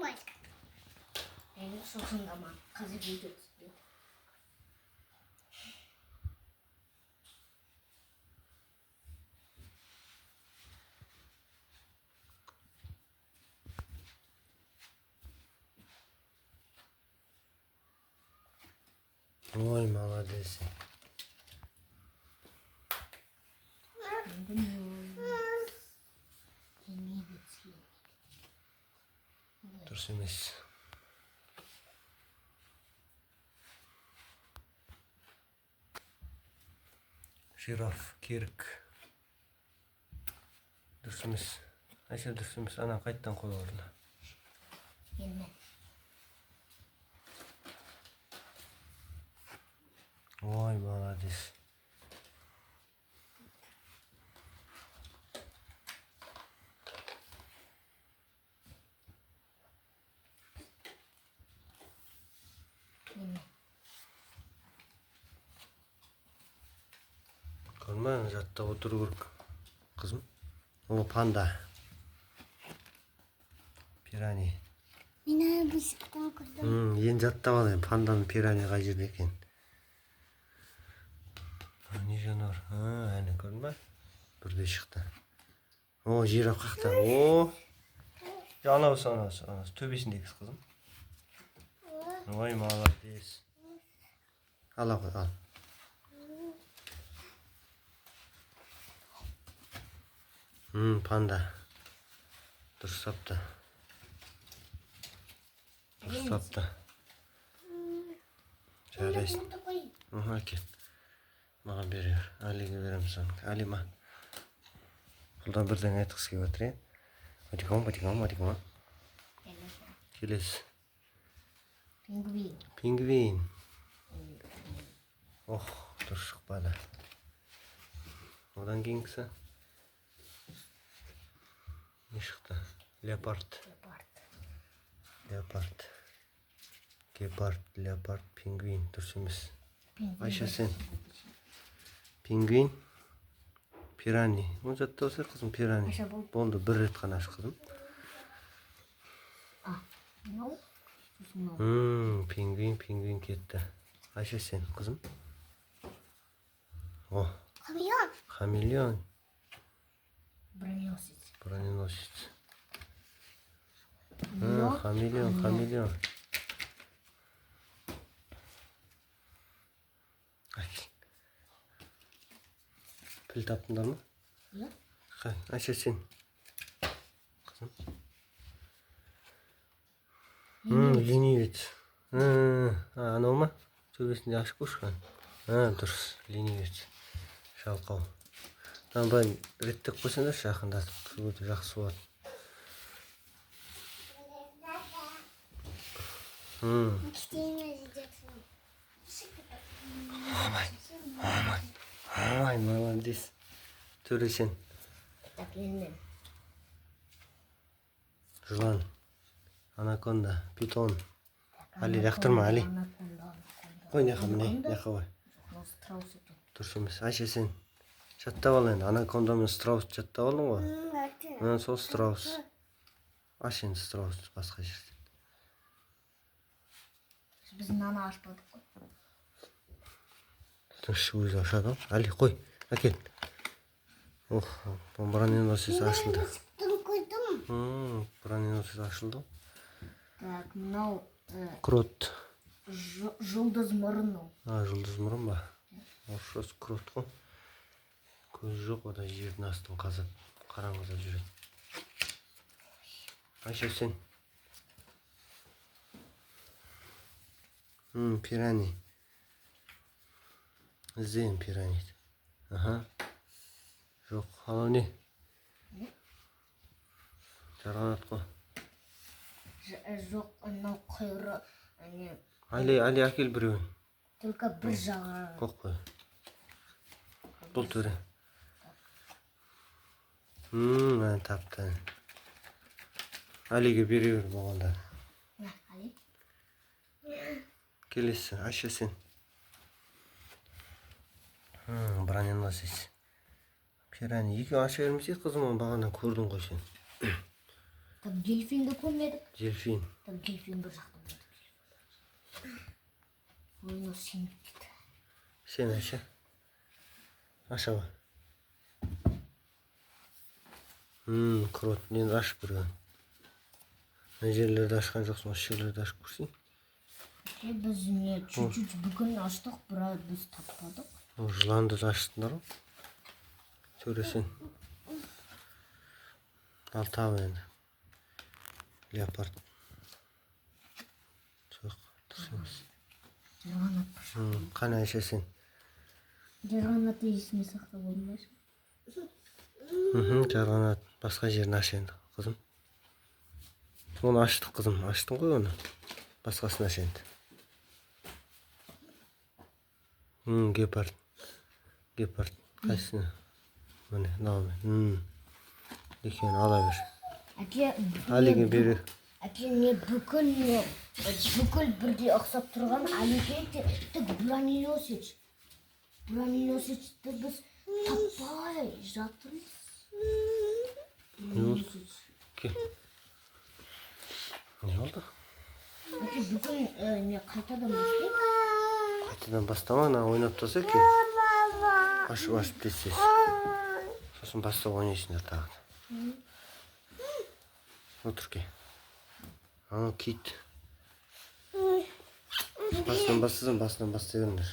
бачка. Сосын ama қазір видео түсірді. Ой, молодец. Дұрыс емес. Жираф, керік. Дұрыс емес. Айша дұрыс емес. Ана қайттан қой орнына. Gelme. Ой, молодец. Gelme. Көрме, жаттап отыру керек. Қызым. О, панда. Пирани. Мен бисіктен көрдім. Ең жаттап алайын. Панданың пирани қай жерде екен. Не жануар? Әне көрдің ба? Бірде шықты. О, жираф қақта. О! Анаусы. Төбесіндегі қызым. Ой, молодец. Ала қой, ал. Панда. Дұрыс тапты. Дұрыс тапты. Жарайсың. Әкел. Маған берер. Алиге беремін соны. Алима. Бұлдан бірден айтқысы келіп отыр, Матикома. Келесі. Пингвин. Ох, дұрыс шықпады. Одан кейінгісі. Не шықты? Леопард. Гепард, леопард, пингвин. Дұрыс емес. Айша сен. Пингвин. Пирани. Оны жаттап алсай қызым, пирани. Болды, бір рет қана аш қызым. Пингвин кетті. Айша сен қызым. О. Хамелеон. Броненосец. Хамелеон. Піл таптыңдар ма? Иә. Айша сен. Қызым. Ленивец. Анау ма? Төбесінде ашып көшкен. Дұрыс. Ленивец. Шалқау. Былай реттеп қойсаңдар жақындатып. Өте жақсы болады. Ай, молодец. Төресен. Жылан. Анаконда. Питон. Али, жақтырма, Али. Қой, неқа міне, неқа қой. Дұрыс емес. Айша сен. Жаттап ал енді. Анаконда мен страус жаттап алдың ғой. Сол страус. Аш енді страус басқа жерден. Біз наны ашпадық қой. Өзі ашады. Али, қой. Әкел. Ох, броненосец ашылды. Броненосец ашылды. Так, мынау Крот. жұлдыз мұрын. Жұлдыз мұрын ба? Орысшасы крот қой. Көз жоқ, ода жердің астын қазып, қараңғыда жүреді. Айша сен. Пирани. Іздейін пирани. Жоқ, алау не? Жарғанат қой. Жоқ, анау құйры. Али, әкел біреуін. Только бір жағы. Қоқ қой. Бұл төре. Тапты. Алиге бере бер болғанда. Али. Келесі, Айша сен. Броненосец. Пирани. Екі аша бермесе қызым, оны бағана көрдің ғой сен. Так дельфинді көрмедік. Дельфин. Так дельфин бір жақта болды. Ойына сеніп кетті. Сен аша. Аша ба. Крот. Енді ашып көрген. Мына жерлерді ашқан жоқсың, осы жерлерді ашып көрсең. Біз не чуть-чуть бүгін аштық, бірақ біз таппадық. Жыланды да аштыңдар ғой. Көресің. Ал тағы енді. Леопард. Жоқ, дұрыс емес. Жарғанат бір шақ. Қана аша сен. Жарғанатты есіне сақтап болмайсың. Жарғанат. Басқа жерін аш енді, қызым. Оны аштық, қызым. Аштың ғой оны. Басқасын аш енді. Гепард. Гепард. Қайсыны? Міне, мынаумен. Екеуін ала бер. Әке, Алиге бері. әке не бүкіл бірде ұқсап тұрған Алиге тік броненосец. Броненосецті біз таппай жатырмыз. Броненосец. Ке. Не болды? Әке, бүкіл не қайтадан бастайық? Қайтадан бастама, ана ойнап тұрса ке. Ашып тезсіз. Сосын бастап ойнайсыңдар тағы. Отыр ке. Ана кит. Басынан бастай беріңдер.